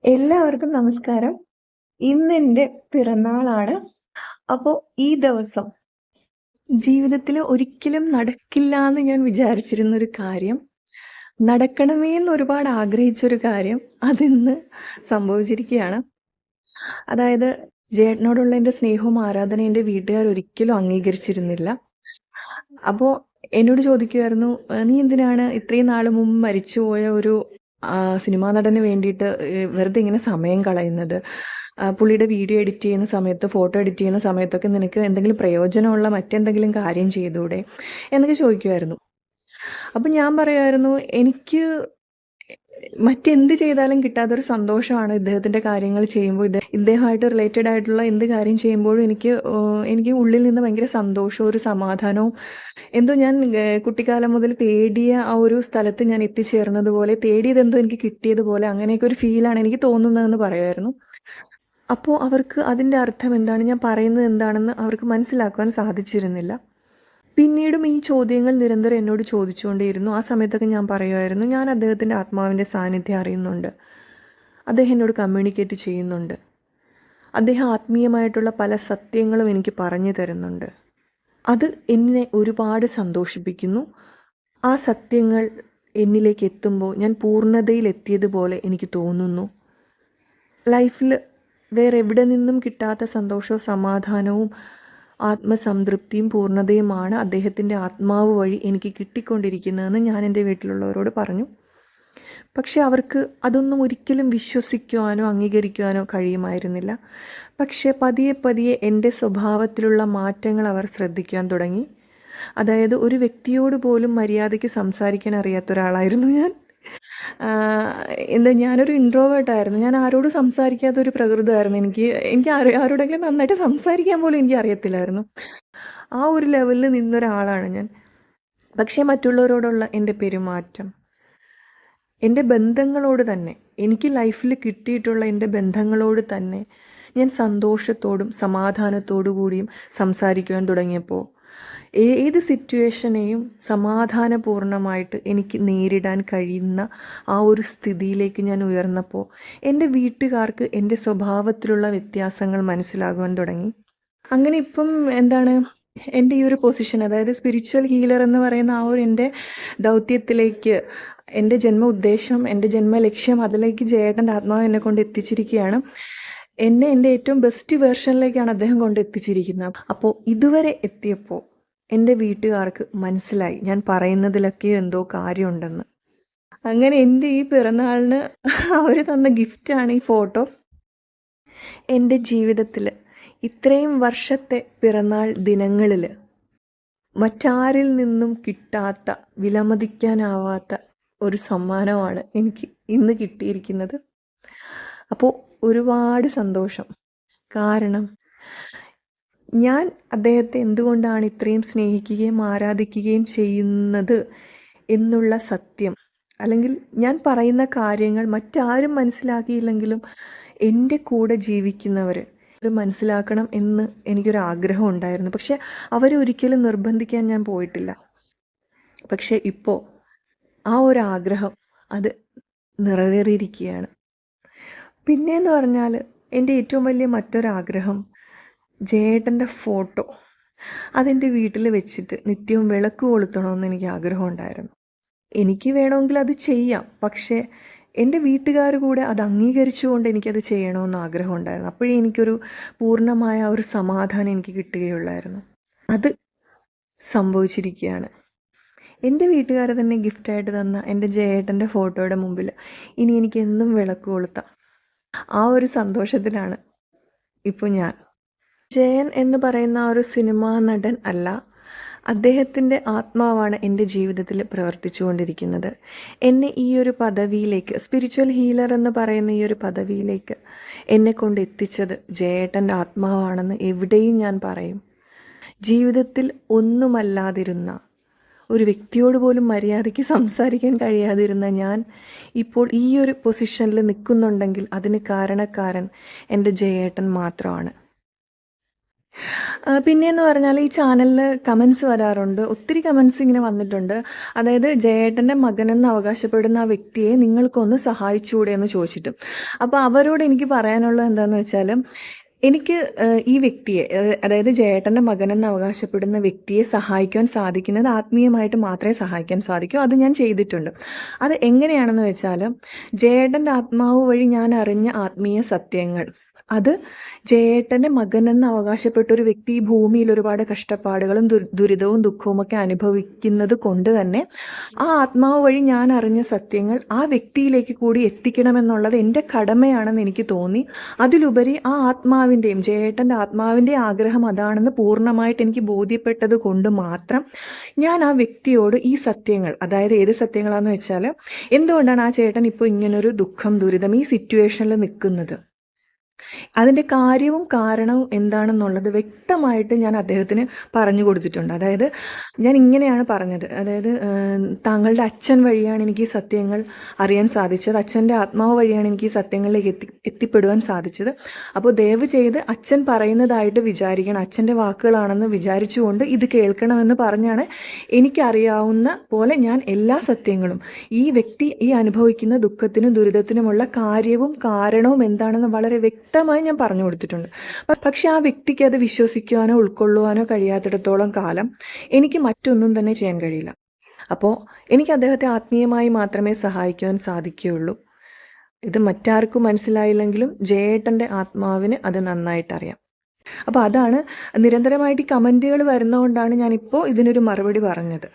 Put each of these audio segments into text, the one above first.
എല്ലാവർക്കും നമസ്കാരം. ഇന്നെൻ്റെ പിറന്നാളാണ്. അപ്പോൾ ഈ ദിവസം ജീവിതത്തിൽ ഒരിക്കലും നടക്കില്ലാന്ന് ഞാൻ വിചാരിച്ചിരുന്നൊരു കാര്യം, നടക്കണമേന്ന് ഒരുപാട് ആഗ്രഹിച്ചൊരു കാര്യം അതിന്ന് സംഭവിച്ചിരിക്കുകയാണ്. അതായത് ജേട്ടനോടുള്ള എൻ്റെ സ്നേഹവും ആരാധനയും എൻ്റെ വീട്ടുകാർ ഒരിക്കലും അംഗീകരിച്ചിരുന്നില്ല. അപ്പോൾ എന്നോട് ചോദിക്കുമായിരുന്നു, "നീ എന്തിനാണ് ഇത്രയും നാൾ മുമ്പ് മരിച്ചുപോയ ഒരു സിനിമാ നടന് വേണ്ടിയിട്ട് വെറുതെ ഇങ്ങനെ സമയം കളയുന്നത്? പുള്ളിയുടെ വീഡിയോ എഡിറ്റ് ചെയ്യുന്ന സമയത്ത്, ഫോട്ടോ എഡിറ്റ് ചെയ്യുന്ന സമയത്തൊക്കെ നിനക്ക് എന്തെങ്കിലും പ്രയോജനമുള്ള മറ്റെന്തെങ്കിലും കാര്യം ചെയ്തൂടെ?" എന്നൊക്കെ ചോദിക്കുമായിരുന്നു. അപ്പം ഞാൻ പറയുമായിരുന്നു, എനിക്ക് മറ്റെന്ത് ചെയ്താലും കിട്ടാത്തൊരു സന്തോഷമാണ് ഇദ്ദേഹത്തിൻ്റെ കാര്യങ്ങൾ ചെയ്യുമ്പോൾ, ഇദ്ദേഹമായിട്ട് റിലേറ്റഡ് ആയിട്ടുള്ള എന്ത് കാര്യം ചെയ്യുമ്പോഴും എനിക്ക് ഉള്ളിൽ നിന്ന് ഭയങ്കര സന്തോഷവും ഒരു സമാധാനവും, എന്തോ ഞാൻ കുട്ടിക്കാലം മുതൽ തേടിയ ആ ഒരു സ്ഥലത്ത് ഞാൻ എത്തിച്ചേർന്നതുപോലെ, തേടിയതെന്തോ എനിക്ക് കിട്ടിയതുപോലെ, അങ്ങനെയൊക്കെ ഒരു ഫീലാണ് എനിക്ക് തോന്നുന്നതെന്ന് പറയുമായിരുന്നു. അപ്പോൾ അവർക്ക് അതിൻ്റെ അർത്ഥം എന്താണ്, ഞാൻ പറയുന്നത് എന്താണെന്ന് അവർക്ക് മനസ്സിലാക്കുവാൻ സാധിച്ചിരുന്നില്ല. പിന്നീടും ഈ ചോദ്യങ്ങൾ നിരന്തരം എന്നോട് ചോദിച്ചുകൊണ്ടേയിരുന്നു. ആ സമയത്തൊക്കെ ഞാൻ പറയുമായിരുന്നു, ഞാൻ അദ്ദേഹത്തിൻ്റെ ആത്മാവിൻ്റെ സാന്നിധ്യം അറിയുന്നുണ്ട്, അദ്ദേഹം എന്നോട് കമ്മ്യൂണിക്കേറ്റ് ചെയ്യുന്നുണ്ട്, അദ്ദേഹം ആത്മീയമായിട്ടുള്ള പല സത്യങ്ങളും എനിക്ക് പറഞ്ഞു തരുന്നുണ്ട്, അത് എന്നെ ഒരുപാട് സന്തോഷിപ്പിക്കുന്നു. ആ സത്യങ്ങൾ എന്നിലേക്ക് എത്തുമ്പോൾ ഞാൻ പൂർണ്ണതയിലെത്തിയതുപോലെ എനിക്ക് തോന്നുന്നു. ലൈഫിൽ വേറെ എവിടെ നിന്നും കിട്ടാത്ത സന്തോഷവും സമാധാനവും ആത്മസംതൃപ്തിയും പൂർണ്ണതയുമാണ് അദ്ദേഹത്തിൻ്റെ ആത്മാവ് വഴി എനിക്ക് കിട്ടിക്കൊണ്ടിരിക്കുന്നതെന്ന് ഞാൻ എൻ്റെ വീട്ടിലുള്ളവരോട് പറഞ്ഞു. പക്ഷെ അവർക്ക് അതൊന്നും ഒരിക്കലും വിശ്വസിക്കുവാനോ അംഗീകരിക്കുവാനോ കഴിയുമായിരുന്നില്ല. പക്ഷെ പതിയെ പതിയെ എൻ്റെ സ്വഭാവത്തിലുള്ള മാറ്റങ്ങൾ അവർ ശ്രദ്ധിക്കാൻ തുടങ്ങി. അതായത് ഒരു വ്യക്തിയോട് പോലും മര്യാദയ്ക്ക് സംസാരിക്കാൻ അറിയാത്ത ഒരാളായിരുന്നു ഞാൻ. ഞാനൊരു ഇൻട്രോവേർട്ടായിരുന്നു. ഞാൻ ആരോടും സംസാരിക്കാത്തൊരു പ്രകൃതമായിരുന്നു. എനിക്ക് ആരോടെങ്കിലും നന്നായിട്ട് സംസാരിക്കാൻ പോലും എനിക്ക് അറിയത്തില്ലായിരുന്നു. ആ ഒരു ലെവലിൽ നിന്നൊരാളാണ് ഞാൻ. പക്ഷേ മറ്റുള്ളവരോടുള്ള എൻ്റെ പെരുമാറ്റം, എൻ്റെ ബന്ധങ്ങളോട് തന്നെ, എനിക്ക് ലൈഫിൽ കിട്ടിയിട്ടുള്ള എൻ്റെ ബന്ധങ്ങളോട് തന്നെ ഞാൻ സന്തോഷത്തോടും സമാധാനത്തോടു കൂടിയും സംസാരിക്കുവാൻ തുടങ്ങിയപ്പോൾ, ഏത് സിറ്റുവേഷനെയും സമാധാനപൂർണ്ണമായിട്ട് എനിക്ക് നേരിടാൻ കഴിയുന്ന ആ ഒരു സ്ഥിതിയിലേക്ക് ഞാൻ ഉയർന്നപ്പോൾ, എൻ്റെ വീട്ടുകാർക്ക് എൻ്റെ സ്വഭാവത്തിലുള്ള വ്യത്യാസങ്ങൾ മനസ്സിലാകുവാൻ തുടങ്ങി. അങ്ങനെ ഇപ്പം എൻ്റെ ഈ ഒരു പൊസിഷൻ, അതായത് സ്പിരിച്വൽ ഹീലർ എന്ന് പറയുന്ന ആ ഒരു എൻ്റെ ദൗത്യത്തിലേക്ക്, എൻ്റെ ജന്മ ഉദ്ദേശം, എൻ്റെ ജന്മലക്ഷ്യം, അതിലേക്ക് ജയേട്ടൻ്റെ ആത്മാവ് എന്നെ കൊണ്ട് എത്തിച്ചിരിക്കുകയാണ്. എന്നെ എൻ്റെ ഏറ്റവും ബെസ്റ്റ് വേർഷനിലേക്കാണ് അദ്ദേഹം കൊണ്ട് എത്തിച്ചിരിക്കുന്നത്. അപ്പോൾ ഇതുവരെ എത്തിയപ്പോൾ എൻ്റെ വീട്ടുകാർക്ക് മനസ്സിലായി ഞാൻ പറയുന്നതിലൊക്കെ എന്തോ കാര്യമുണ്ടെന്ന്. അങ്ങനെ എൻ്റെ ഈ പിറന്നാളിന് അവർ തന്ന ഗിഫ്റ്റാണ് ഈ ഫോട്ടോ. എൻ്റെ ജീവിതത്തിൽ ഇത്രയും വർഷത്തെ പിറന്നാൾ ദിനങ്ങളിൽ മറ്റാരിൽ നിന്നും കിട്ടാത്ത, വിലമതിക്കാനാവാത്ത ഒരു സമ്മാനമാണ് എനിക്ക് ഇന്ന് കിട്ടിയിരിക്കുന്നത്. അപ്പോൾ ഒരുപാട് സന്തോഷം. കാരണം ഞാൻ അദ്ദേഹത്തെ എന്തുകൊണ്ടാണ് ഇത്രയും സ്നേഹിക്കുകയും ആരാധിക്കുകയും ചെയ്യുന്നത് എന്നുള്ള സത്യം, അല്ലെങ്കിൽ ഞാൻ പറയുന്ന കാര്യങ്ങൾ മറ്റാരും മനസ്സിലാക്കിയില്ലെങ്കിലും എൻ്റെ കൂടെ ജീവിക്കുന്നവർ മനസ്സിലാക്കണം എന്ന് എനിക്കൊരാഗ്രഹം ഉണ്ടായിരുന്നു. പക്ഷെ അവരൊരിക്കലും നിർബന്ധിക്കാൻ ഞാൻ പോയിട്ടില്ല. പക്ഷെ ഇപ്പോൾ ആ ഒരു ആഗ്രഹം അത് നിറവേറിയിരിക്കുകയാണ്. പിന്നെയെന്ന് പറഞ്ഞാൽ എൻ്റെ ഏറ്റവും വലിയ മറ്റൊരാഗ്രഹം, ജയേട്ടൻ്റെ ഫോട്ടോ അതെൻ്റെ വീട്ടിൽ വെച്ചിട്ട് നിത്യവും വിളക്ക് കൊളുത്തണമെന്ന് എനിക്ക് ആഗ്രഹമുണ്ടായിരുന്നു. എനിക്ക് വേണമെങ്കിൽ അത് ചെയ്യാം, പക്ഷേ എൻ്റെ വീട്ടുകാർ കൂടെ അത് അംഗീകരിച്ചുകൊണ്ട് എനിക്കത് ചെയ്യണമെന്ന് ആഗ്രഹമുണ്ടായിരുന്നു. അപ്പോഴേ എനിക്കൊരു പൂർണ്ണമായ ഒരു സമാധാനം എനിക്ക് കിട്ടുകയുള്ളായിരുന്നു. അത് സംഭവിച്ചിരിക്കുകയാണ്. എൻ്റെ വീട്ടുകാർ തന്നെ ഗിഫ്റ്റായിട്ട് തന്ന എൻ്റെ ജയേട്ടൻ്റെ ഫോട്ടോയുടെ മുമ്പിൽ ഇനി എനിക്ക് എന്നും വിളക്ക് കൊളുത്താം. ആ ഒരു സന്തോഷത്തിലാണ് ഇപ്പോൾ ഞാൻ. ജയൻ എന്ന് പറയുന്ന ആ ഒരു സിനിമാ നടൻ അല്ല, അദ്ദേഹത്തിൻ്റെ ആത്മാവാണ് എൻ്റെ ജീവിതത്തിൽ പ്രവർത്തിച്ചു കൊണ്ടിരിക്കുന്നത്. എന്നെ ഈ ഒരു പദവിയിലേക്ക്, സ്പിരിച്വൽ ഹീലർ എന്ന് പറയുന്ന ഈ ഒരു പദവിയിലേക്ക് എന്നെ കൊണ്ട് എത്തിച്ചത് ജയേട്ടൻ്റെ ആത്മാവാണെന്ന് എവിടെയും ഞാൻ പറയും. ജീവിതത്തിൽ ഒന്നുമല്ലാതിരുന്ന, ഒരു വ്യക്തിയോട് പോലും മര്യാദയ്ക്ക് സംസാരിക്കാൻ കഴിയാതിരുന്ന ഞാൻ ഇപ്പോൾ ഈ ഒരു പൊസിഷനിൽ നിൽക്കുന്നുണ്ടെങ്കിൽ അതിന് കാരണക്കാരൻ എൻ്റെ ജയേട്ടൻ മാത്രമാണ്. പിന്നെയെന്ന് പറഞ്ഞാൽ ഈ ചാനലിൽ കമൻസ് വരാറുണ്ട്. ഒത്തിരി കമൻസ് ഇങ്ങനെ വന്നിട്ടുണ്ട്. അതായത് ജയേട്ടൻ്റെ മകനെന്ന് അവകാശപ്പെടുന്ന ആ വ്യക്തിയെ നിങ്ങൾക്കൊന്ന് സഹായിച്ചുകൂടെ എന്ന് ചോദിച്ചിട്ട്. അപ്പോൾ അവരോട് എനിക്ക് പറയാനുള്ളത് എന്താണെന്ന് വെച്ചാൽ, എനിക്ക് ഈ വ്യക്തിയെ അതായത് ജയേട്ടൻ്റെ മകനെന്ന് അവകാശപ്പെടുന്ന വ്യക്തിയെ സഹായിക്കുവാൻ സാധിക്കുന്നത് ആത്മീയമായിട്ട് മാത്രമേ സഹായിക്കാൻ സാധിക്കൂ. അത് ഞാൻ ചെയ്തിട്ടുണ്ട്. അത് എങ്ങനെയാണെന്ന് വെച്ചാൽ, ജയേട്ടൻ്റെ ആത്മാവ് വഴി ഞാൻ അറിഞ്ഞ ആത്മീയ സത്യങ്ങൾ, അത് ജയേട്ടൻ്റെ മകനെന്ന് അവകാശപ്പെട്ട ഒരു വ്യക്തി ഈ ഭൂമിയിൽ ഒരുപാട് കഷ്ടപ്പാടുകളും ദുരിതവും ദുഃഖവും ഒക്കെ അനുഭവിക്കുന്നത് കൊണ്ട് തന്നെ ആ ആത്മാവ് വഴി ഞാൻ അറിഞ്ഞ സത്യങ്ങൾ ആ വ്യക്തിയിലേക്ക് കൂടി എത്തിക്കണമെന്നുള്ളത് എൻ്റെ കടമയാണെന്ന് എനിക്ക് തോന്നി. അതിലുപരി ആ ആത്മാവിൻ്റെയും ജയേട്ടൻ്റെ ആത്മാവിൻ്റെയും ആഗ്രഹം അതാണെന്ന് പൂർണ്ണമായിട്ട് എനിക്ക് ബോധ്യപ്പെട്ടത് കൊണ്ട് മാത്രം ഞാൻ ആ വ്യക്തിയോട് ഈ സത്യങ്ങൾ, അതായത് ഏത് സത്യങ്ങളാണെന്ന് വെച്ചാൽ, എന്തുകൊണ്ടാണ് ആ ചേട്ടൻ ഇപ്പോൾ ഇങ്ങനൊരു ദുഃഖം ദുരിതം ഈ സിറ്റുവേഷനിൽ നിൽക്കുന്നത്, അതിൻ്റെ കാര്യവും കാരണവും എന്താണെന്നുള്ളത് വ്യക്തമായിട്ട് ഞാൻ അദ്ദേഹത്തിന് പറഞ്ഞു കൊടുത്തിട്ടുണ്ട്. അതായത് ഞാൻ ഇങ്ങനെയാണ് പറഞ്ഞത്, അതായത് താങ്കളുടെ അച്ഛൻ വഴിയാണ് എനിക്ക് ഈ സത്യങ്ങൾ അറിയാൻ സാധിച്ചത്, അച്ഛൻ്റെ ആത്മാവ് വഴിയാണ് എനിക്ക് ഈ സത്യങ്ങളിലേക്ക് എത്തിപ്പെടുവാൻ സാധിച്ചത്. അപ്പോൾ ദയവ് ചെയ്ത് അച്ഛൻ പറയുന്നതായിട്ട് വിചാരിക്കണം, അച്ഛൻ്റെ വാക്കുകളാണെന്ന് വിചാരിച്ചുകൊണ്ട് ഇത് കേൾക്കണമെന്ന് പറഞ്ഞാണ് എനിക്കറിയാവുന്ന പോലെ ഞാൻ എല്ലാ സത്യങ്ങളും ഈ വ്യക്തി ഈ അനുഭവിക്കുന്ന ദുഃഖത്തിനും ദുരിതത്തിനുമുള്ള കാര്യവും കാരണവും എന്താണെന്ന് വളരെ വ്യക്തമായി ഞാൻ പറഞ്ഞു കൊടുത്തിട്ടുണ്ട്. പക്ഷെ ആ വ്യക്തിക്ക് അത് വിശ്വസിക്കുവാനോ ഉൾക്കൊള്ളുവാനോ കഴിയാത്തിടത്തോളം കാലം എനിക്ക് മറ്റൊന്നും തന്നെ ചെയ്യാൻ കഴിയില്ല. അപ്പോൾ എനിക്ക് അദ്ദേഹത്തെ ആത്മീയമായി മാത്രമേ സഹായിക്കുവാൻ സാധിക്കുകയുള്ളൂ. ഇത് മറ്റാർക്കും മനസ്സിലായില്ലെങ്കിലും ജയേട്ടൻ്റെ ആത്മാവിന് അത് നന്നായിട്ടറിയാം. അപ്പോൾ അതാണ് നിരന്തരമായിട്ട് ഈ കമൻറ്റുകൾ വരുന്നതുകൊണ്ടാണ് ഞാനിപ്പോൾ ഇതിനൊരു മറുപടി പറഞ്ഞത്.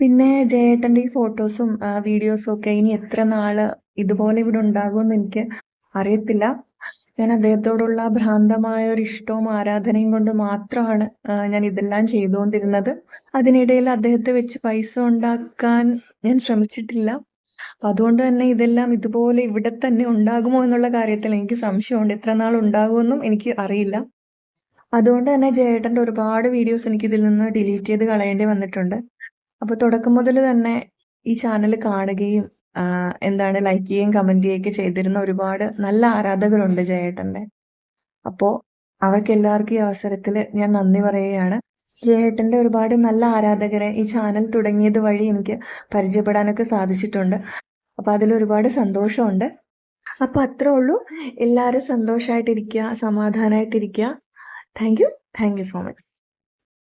പിന്നെ ജയേട്ടൻ്റെ ഈ ഫോട്ടോസും വീഡിയോസും ഒക്കെ ഇനി എത്ര നാൾ ഇതുപോലെ ഇവിടെ ഉണ്ടാകുമെന്ന് എനിക്ക് അറിയത്തില്ല. ഞാൻ അദ്ദേഹത്തോടുള്ള ഭ്രാന്തമായ ഒരു ഇഷ്ടവും ആരാധനയും കൊണ്ട് മാത്രമാണ് ഞാൻ ഇതെല്ലാം ചെയ്തുകൊണ്ടിരുന്നത്. അതിനിടയിൽ അദ്ദേഹത്തെ വെച്ച് പൈസ ഉണ്ടാക്കാൻ ഞാൻ ശ്രമിച്ചിട്ടില്ല. അപ്പം അതുകൊണ്ട് തന്നെ ഇതെല്ലാം ഇതുപോലെ ഇവിടെ തന്നെ ഉണ്ടാകുമോ എന്നുള്ള കാര്യത്തിൽ എനിക്ക് സംശയമുണ്ട്. എത്ര നാൾ ഉണ്ടാകുമെന്നും എനിക്ക് അറിയില്ല. അതുകൊണ്ട് തന്നെ ജയേട്ടൻ്റെ ഒരുപാട് വീഡിയോസ് എനിക്കിതിൽ നിന്ന് ഡിലീറ്റ് ചെയ്ത് കളയേണ്ടി വന്നിട്ടുണ്ട്. അപ്പോൾ തുടക്കം മുതൽ തന്നെ ഈ ചാനൽ കാണുകയും എന്താണ് ലൈക്ക് ചെയ്യുകയും കമൻറ്റ് ചെയ്യുകയൊക്കെ ചെയ്തിരുന്ന ഒരുപാട് നല്ല ആരാധകരുണ്ട് ജയേട്ടൻ്റെ. അപ്പോൾ അവർക്കെല്ലാവർക്കും ഈ അവസരത്തിൽ ഞാൻ നന്ദി പറയുകയാണ്. ജയേട്ടൻ്റെ ഒരുപാട് നല്ല ആരാധകരെ ഈ ചാനൽ തുടങ്ങിയത് വഴി എനിക്ക് പരിചയപ്പെടാനൊക്കെ സാധിച്ചിട്ടുണ്ട്. അപ്പോൾ അതിലൊരുപാട് സന്തോഷമുണ്ട്. അപ്പോൾ അത്രേ ഉള്ളൂ. എല്ലാവരും സന്തോഷമായിട്ടിരിക്കുക, സമാധാനമായിട്ടിരിക്കുക. Thank you so much.